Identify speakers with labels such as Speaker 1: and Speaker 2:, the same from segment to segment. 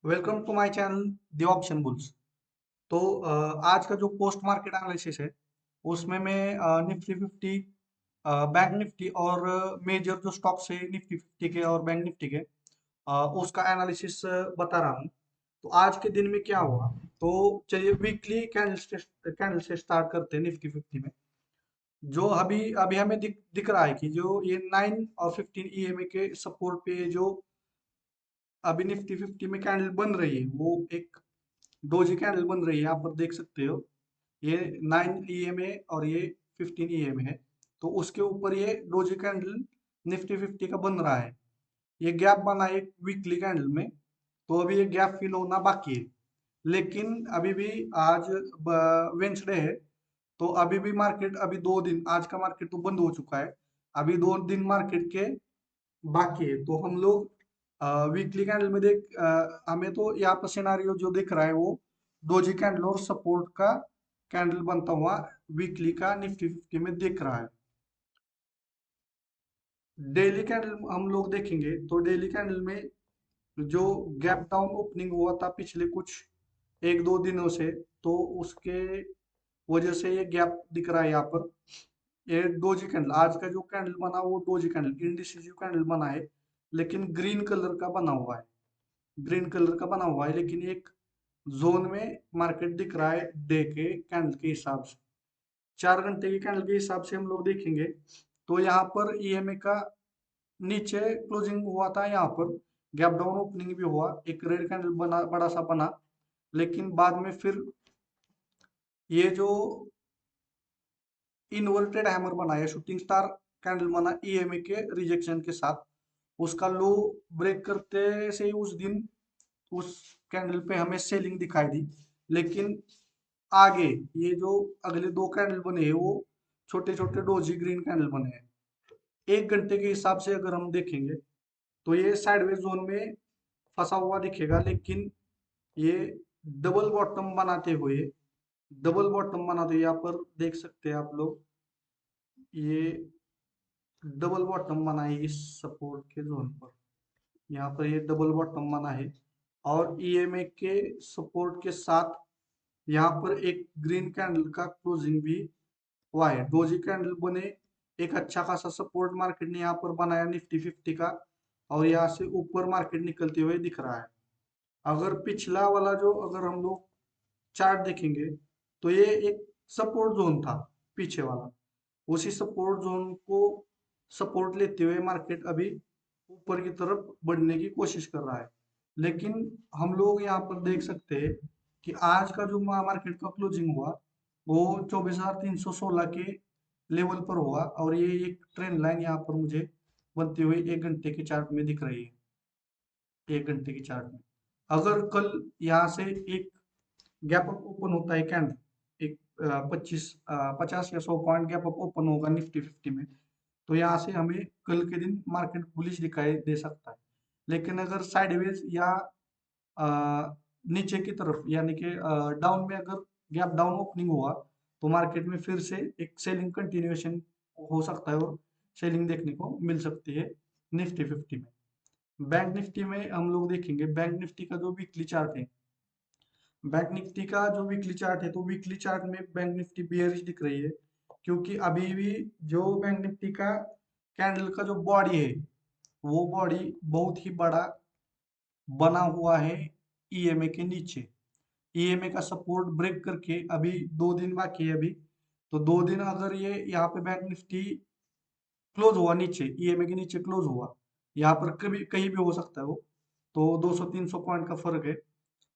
Speaker 1: Welcome to my channel the Option Bulls. तो आज का जो पोस्ट मार्केट एनालिसिस है उसमें मैं निफ्टी 50, बैंक निफ्टी और मेजर जो स्टॉक्स है निफ्टी 50 के और बैंक निफ्टी के, उसका एनालिसिस बता रहा हूँ। तो आज के दिन में क्या हुआ, तो चलिए वीकली कैंडल से स्टार्ट करते हैं। निफ्टी 50 में जो अभी अभी हमें दिख रहा है कि जो ये 9 और 15 ईएमए के सपोर्ट पे जो अभी निफ्टी 50 में कैंडल बन रही है, वो एक डोजी कैंडल बन रही है। आप पर देख सकते हो ये 9 ईएमए और ये 15 ईएमए है। तो उसके ऊपर ये डोजी कैंडल निफ्टी 50 का बन रहा है। ये गैप बना है वीकली कैंडल में, तो अभी ये गैप फिल होना बाकी है। लेकिन अभी भी आज वेंसडे है, तो अभी भी मार्केट, अभी 2 दिन, आज का मार्केट तो बंद हो चुका है। अभी 2 दिन मार्केट के बाकी है। तो हम लोग वीकली कैंडल में हमें तो यहाँ पर सिनारियो जो दिख रहा है वो डोजी कैंडल और सपोर्ट का कैंडल बनता हुआ वीकली का निफ्टी 50 में दिख रहा है। डेली कैंडल हम लोग देखेंगे तो डेली कैंडल में जो गैप डाउन ओपनिंग हुआ था पिछले कुछ 1-2 दिनों से, तो उसके वजह से ये गैप दिख रहा है यहाँ पर। ये डोजी कैंडल, आज का जो कैंडल बना वो डोजी कैंडल इंडिसिजिव कैंडल बना है, लेकिन ग्रीन कलर का बना हुआ है। ग्रीन कलर का बना हुआ है, लेकिन एक जोन में मार्केट दिख रहा है डे के कैंडल के हिसाब से। 4 घंटे के कैंडल के हिसाब से हम लोग देखेंगे तो यहाँ पर ईएमए का नीचे क्लोजिंग हुआ था। यहाँ पर गैप डाउन ओपनिंग भी हुआ, एक रेड कैंडल बना, बड़ा सा बना, लेकिन बाद में फिर ये जो इन्वर्टेड हैमर बना है, शूटिंग स्टार कैंडल बना ईएमए के रिजेक्शन के साथ, उसका लो ब्रेक करते से ही उस दिन उस कैंडल पे हमें सेलिंग दिखाई दी। लेकिन आगे ये जो अगले 2 कैंडल बने हैं वो छोटे छोटे डोजी ग्रीन कैंडल बने हैं। 1 घंटे के हिसाब से अगर हम देखेंगे तो ये साइडवेज जोन में फंसा हुआ दिखेगा, लेकिन ये डबल बॉटम बनाते हुए, यहाँ पर देख सकते हैं आप लोग, ये डबल बॉटम बना है इस सपोर्ट के जोन पर। यहाँ पर ये डबल बॉटम बना है और ईएमए के सपोर्ट के साथ यहाँ पर एक ग्रीन कैंडल का क्लोजिंग भी हुआ है। डोजी कैंडल बने, एक अच्छा खासा सपोर्ट मार्केट ने यहाँ पर बनाया निफ्टी 50 का, और यहाँ से ऊपर मार्केट निकलते हुए दिख रहा है। अगर पिछला वाला जो, अगर हम लोग चार्ट देखेंगे तो ये एक सपोर्ट जोन था पीछे वाला। उसी सपोर्ट जोन को सपोर्ट लेते हुए मार्केट अभी ऊपर की तरफ बढ़ने की कोशिश कर रहा है। लेकिन हम लोग यहाँ पर देख सकते हैं कि आज का जो मार्केट का क्लोजिंग हुआ वो 24,316 के लेवल पर हुआ, और ये एक ट्रेंड लाइन यहाँ पर मुझे बनती हुई 1 घंटे के चार्ट में दिख रही है। 1 घंटे की चार्ट में अगर कल यहाँ से एक गैप अप ओपन होता है कैंडल, एक 50 या 100 पॉइंट गैप अप ओपन होगा निफ्टी 50 में, तो यहाँ से हमें कल के दिन मार्केट बुलिश दिखाई दे सकता है। लेकिन अगर साइडवेज या नीचे की तरफ, यानी कि डाउन में अगर गैप डाउन ओपनिंग हुआ, तो मार्केट में फिर से एक सेलिंग कंटिन्यूएशन हो सकता है और सेलिंग देखने को मिल सकती है निफ्टी 50 में। बैंक निफ्टी में हम लोग देखेंगे, बैंक निफ्टी का जो वीकली चार्ट है, बैंक निफ्टी का जो वीकली चार्ट है, तो वीकली चार्ट में बैंक निफ्टी बियरिश दिख रही है, क्योंकि अभी भी जो बैंक निफ्टी का कैंडल का जो बॉडी है, वो बॉडी बहुत ही बड़ा बना हुआ है ईएमए के नीचे। ईएमए का सपोर्ट ब्रेक करके अभी 2 दिन बाकी है अभी। तो 2 दिन अगर ये यहाँ पे बैंक निफ्टी क्लोज हुआ नीचे, ईएमए के नीचे क्लोज हुआ, यहाँ पर कभी कहीं भी हो सकता है वो, तो 200-300 पॉइंट का फर्क है।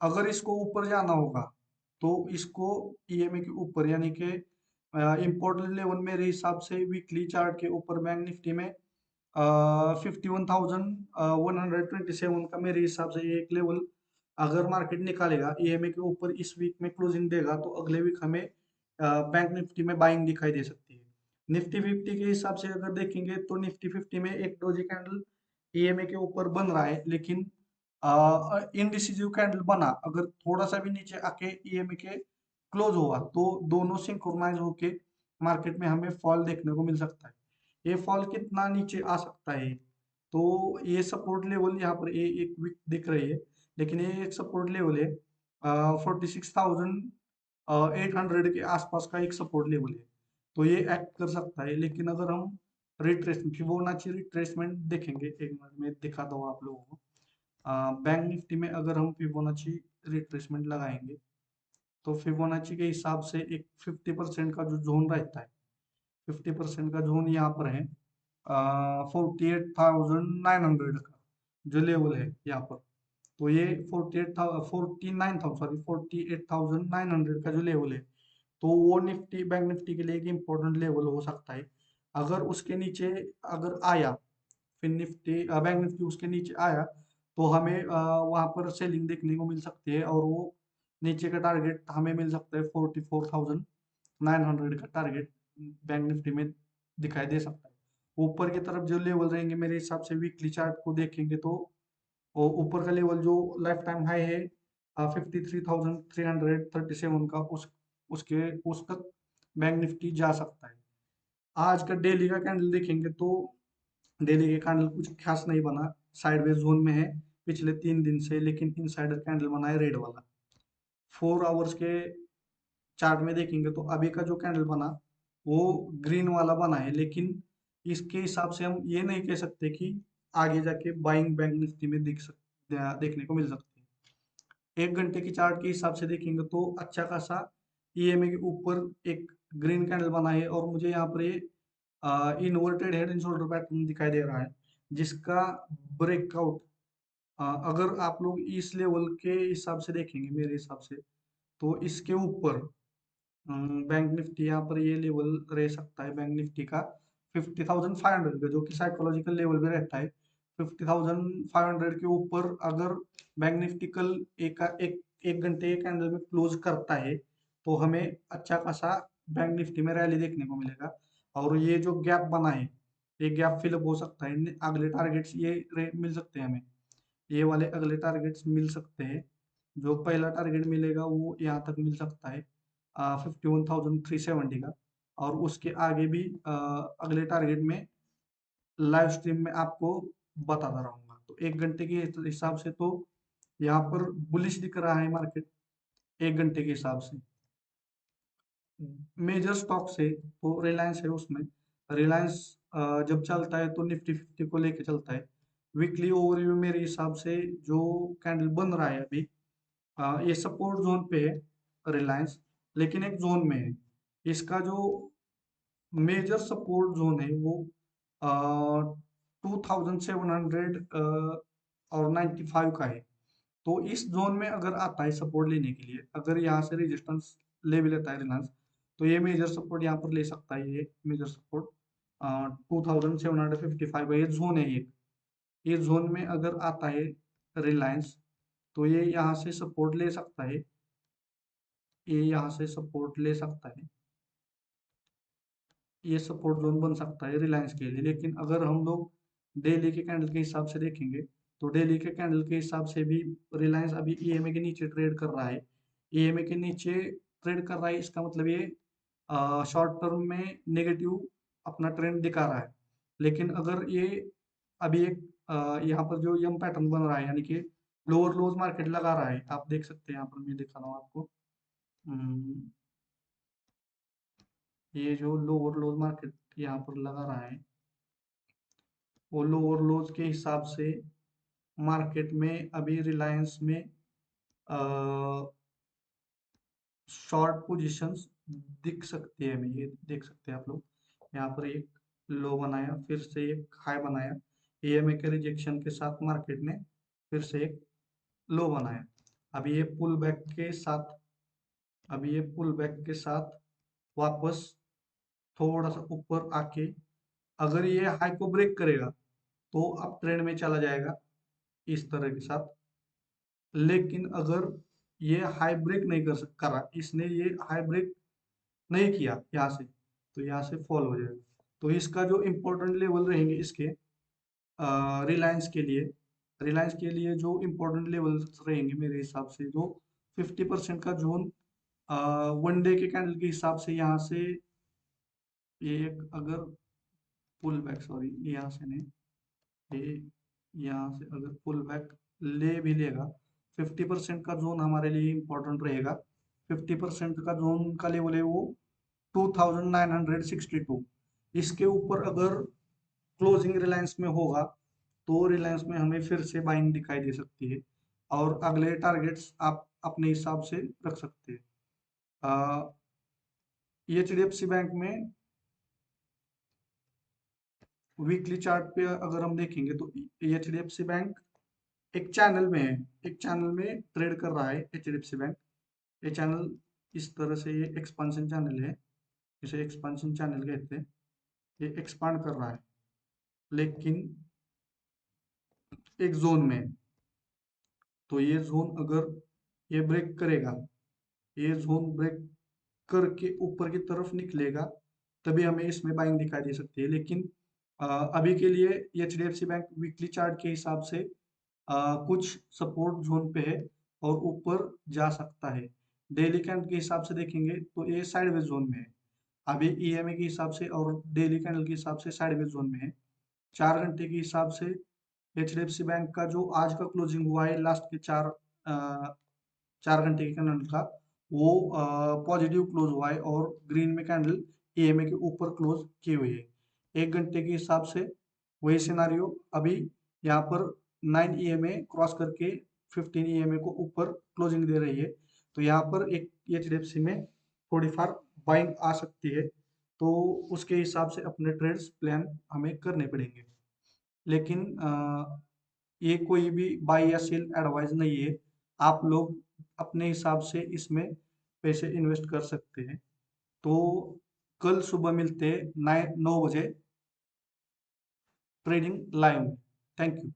Speaker 1: अगर इसको ऊपर जाना होगा तो इसको ईएमए के ऊपर, यानी कि इम्पोर्टेंट लेवल मेरे हिसाब से वीकली चार्ट के ऊपर बैंक निफ्टी में 51,127 का मेरे हिसाब से ये एक लेवल अगर मार्केट निकालेगा, ईएमए के ऊपर इस वीक में क्लोजिंग देगा, तो अगले वीक हमें बैंक निफ्टी में बाइंग दिखाई दे सकती है। निफ्टी 50 के हिसाब से अगर देखेंगे तो निफ्टी 50 में एक डोजी कैंडल ईएमए के ऊपर बन रहा है, लेकिन इनडिसिजिव कैंडल बना, अगर थोड़ा सा भी नीचे आके ईएमए के क्लोज हुआ तो दोनों सिंक्रोनाइज होके मार्केट में हमें फॉल देखने को मिल सकता है। ये फॉल कितना नीचे आ सकता है, तो ये सपोर्ट लेवल यहाँ पर एक वीक दिख रही है लेकिन ये एक सपोर्ट लेवल है, 46,800 के आसपास का एक सपोर्ट लेवल है। तो ये एक्ट कर सकता है, लेकिन अगर हम रिट्रेस फिबोनाची रिट्रेसमेंट देखेंगे, एक मिनट में दिखाता हूँ आप लोगों को। बैंक निफ्टी में अगर हम फिबोनाची रिट्रेसमेंट लगाएंगे, तो फिबोनाची के हिसाब से एक 50% का जो जोन रहता है, 50% का जोन यहाँ पर है 48,900 का जो लेवल है यहाँ पर। तो ये 48,900 का जो लेवल है, तो वो निफ्टी बैंक निफ्टी के लिए एक इम्पोर्टेंट लेवल हो सकता है। अगर उसके नीचे अगर आया, फिर निफ्टी बैंक निफ्टी उसके नीचे आया, तो हमें वहां पर सेलिंग देखने को मिल सकती है, और वो नीचे का टारगेट हमें मिल सकता है 44,900 का टारगेट बैंक निफ्टी में दिखाई दे सकता है। ऊपर की तरफ जो लेवल रहेंगे मेरे हिसाब से वीकली चार्ट को देखेंगे तो वो ऊपर का लेवल जो लाइफ टाइम हाई है 53,337 का, उस तक बैंक निफ्टी जा सकता है। आज का डेली का कैंडल देखेंगे तो डेली के कैंडल कुछ खास नहीं बना, साइडवेज जोन में है पिछले 3 दिन से, लेकिन इनसाइडर कैंडल बना है रेड वाला। 4 आवर्स के चार्ट में देखेंगे तो अभी का जो कैंडल बना वो ग्रीन वाला बना है, लेकिन इसके हिसाब से हम ये नहीं कह सकते कि आगे जाके बाइंग बैंक निफ्टी में देखने को मिल सकती है। 1 घंटे की चार्ट के हिसाब से देखेंगे तो अच्छा खासा ईएमए के ऊपर एक ग्रीन कैंडल बना है, और मुझे यहाँ पर ये inverted head and shoulder pattern दिखाई दे रहा है, जिसका ब्रेकआउट अगर आप लोग इस लेवल के हिसाब से देखेंगे मेरे हिसाब से, तो इसके ऊपर बैंक निफ्टी यहाँ पर ये लेवल रह सकता है बैंक निफ्टी का 50,500 का, जो कि साइकोलॉजिकल लेवल में रहता है। 50,500 के ऊपर अगर बैंक निफ्टी कल एक घंटे के कैंडल में क्लोज करता है, तो हमें अच्छा खासा बैंक निफ्टी में रैली देखने को मिलेगा। और ये जो गैप बना है, ये गैप फिलअप हो सकता है, अगले टारगेट्स मिल सकते हैं हमें, ये वाले अगले टारगेट्स मिल सकते हैं। जो पहला टारगेट मिलेगा वो यहाँ तक मिल सकता है 51,370 का, और उसके आगे भी अगले टारगेट में लाइव स्ट्रीम में आपको बताता रहूंगा। तो 1 घंटे के हिसाब से तो यहाँ पर बुलिश दिख रहा है मार्केट, 1 घंटे के हिसाब से। मेजर स्टॉक से तो रिलायंस है, उसमें रिलायंस जब चलता है तो निफ्टी 50 को लेके चलता है। वीकली ओवरव्यू मेरे हिसाब से जो कैंडल बन रहा है अभी, ये सपोर्ट जोन पे है रिलायंस, लेकिन एक जोन में है। इसका जो मेजर सपोर्ट जोन है वो 2,700 और 95 का है। तो इस जोन में अगर आता है सपोर्ट लेने के लिए, अगर यहाँ से रेजिस्टेंस ले भी लेता है रिलायंस, तो ये मेजर सपोर्ट यहाँ पर ले सकता है। ये मेजर सपोर्ट 2,755 का ये जोन है। ये जोन में अगर आता है रिलायंस, तो ये यहाँ से सपोर्ट ले सकता है, ये यहाँ से सपोर्ट ले सकता है, ये सपोर्ट जोन बन सकता है रिलायंस के लिए। लेकिन अगर हम लोग डेली के कैंडल के हिसाब से देखेंगे, तो डेली के कैंडल के हिसाब से भी रिलायंस अभी ईएमए के नीचे ट्रेड कर रहा है। ईएमए के नीचे ट्रेड कर रहा है, इसका मतलब ये शॉर्ट टर्म में नेगेटिव अपना ट्रेंड दिखा रहा है। लेकिन अगर ये अभी एक यहाँ पर जो यम पैटर्न बन रहा है, यानी कि लोअर लोज मार्केट लगा रहा है, आप देख सकते हैं यहाँ पर, मैं दिखा रहा हूँ आपको। हम्म, ये जो लोअर लोज मार्केट यहाँ पर लगा रहा है, वो लोअर लोज के हिसाब से मार्केट में अभी रिलायंस में शॉर्ट पोजीशंस दिख सकती है हमें, ये देख सकते हैं आप लोग। यहाँ पर एक लो बनाया, फिर से एक हाई बनाया, ईएमए के रिजेक्शन के साथ मार्केट ने फिर से एक लो बनाया। अभी ये पुल बैक के साथ अभी ये पुल बैक के साथ वापस थोड़ा सा ऊपर आके अगर ये हाई को ब्रेक करेगा, तो अप ट्रेंड में चला जाएगा इस तरह के साथ। लेकिन अगर ये हाई ब्रेक नहीं करा, इसने ये हाई ब्रेक नहीं किया यहाँ से, तो यहाँ से फॉल हो जाएगा। तो इसका जो इम्पोर्टेंट लेवल रहेंगे इसके रिलायंस के लिए जो इम्पोर्टेंट लेवल रहेंगे मेरे हिसाब से, जो 50% का जोन 1 डे के कैंडल के हिसाब से यहाँ से, ये एक अगर पुल बैक, सॉरी यहाँ से नहीं, ये यहाँ से अगर पुल बैक ले भी लेगा 50% का जोन हमारे लिए इम्पोर्टेंट रहेगा। 50% का जोन का लेवल है वो 2962। इसके ऊपर अगर क्लोजिंग रिलायंस में होगा तो रिलायंस में हमें फिर से बाइंग दिखाई दे सकती है, और अगले टारगेट्स आप अपने हिसाब से रख सकते हैं। एचडीएफसी बैंक में वीकली चार्ट पे अगर हम देखेंगे तो एचडीएफसी बैंक एक चैनल में है, एक चैनल में ट्रेड कर रहा है एचडीएफसी बैंक। ये चैनल इस तरह से, ये एक्सपांशन चैनल है, इसे एक्सपांशन चैनल कहते हैं। ये एक्सपांड कर रहा है लेकिन एक जोन में। तो ये जोन अगर ये ब्रेक करेगा, ये जोन ब्रेक करके ऊपर की तरफ निकलेगा, तभी हमें इसमें बाइंग दिखाई दे सकती है। लेकिन अभी के लिए एचडीएफसी बैंक वीकली चार्ट के हिसाब से कुछ सपोर्ट जोन पे है और ऊपर जा सकता है। डेली कैंडल के हिसाब से देखेंगे तो ये साइडवेज जोन में है अभी, ईएमए के हिसाब से और डेली कैंडल के हिसाब से साइडवेज जोन में है। 4 घंटे के हिसाब से एचडीएफसी बैंक का जो आज का क्लोजिंग हुआ है लास्ट के 4 घंटे के कैंडल का, वो पॉजिटिव क्लोज हुआ है और ग्रीन में कैंडल ईएमए के ऊपर क्लोज की हुई है। 1 घंटे के हिसाब से वही सिनारियो अभी यहाँ पर 9 ईएमए क्रॉस करके 15 ईएमए को ऊपर क्लोजिंग दे रही है। तो यहाँ पर एक एचडीएफसी में थोड़ी फार बाइंग आ सकती है, तो उसके हिसाब से अपने ट्रेड्स प्लान हमें करने पड़ेंगे। लेकिन ये कोई भी बाई या सेल एडवाइस नहीं है, आप लोग अपने हिसाब से इसमें पैसे इन्वेस्ट कर सकते हैं। तो कल सुबह मिलते हैं 9 बजे ट्रेडिंग लाइव में। Thank you.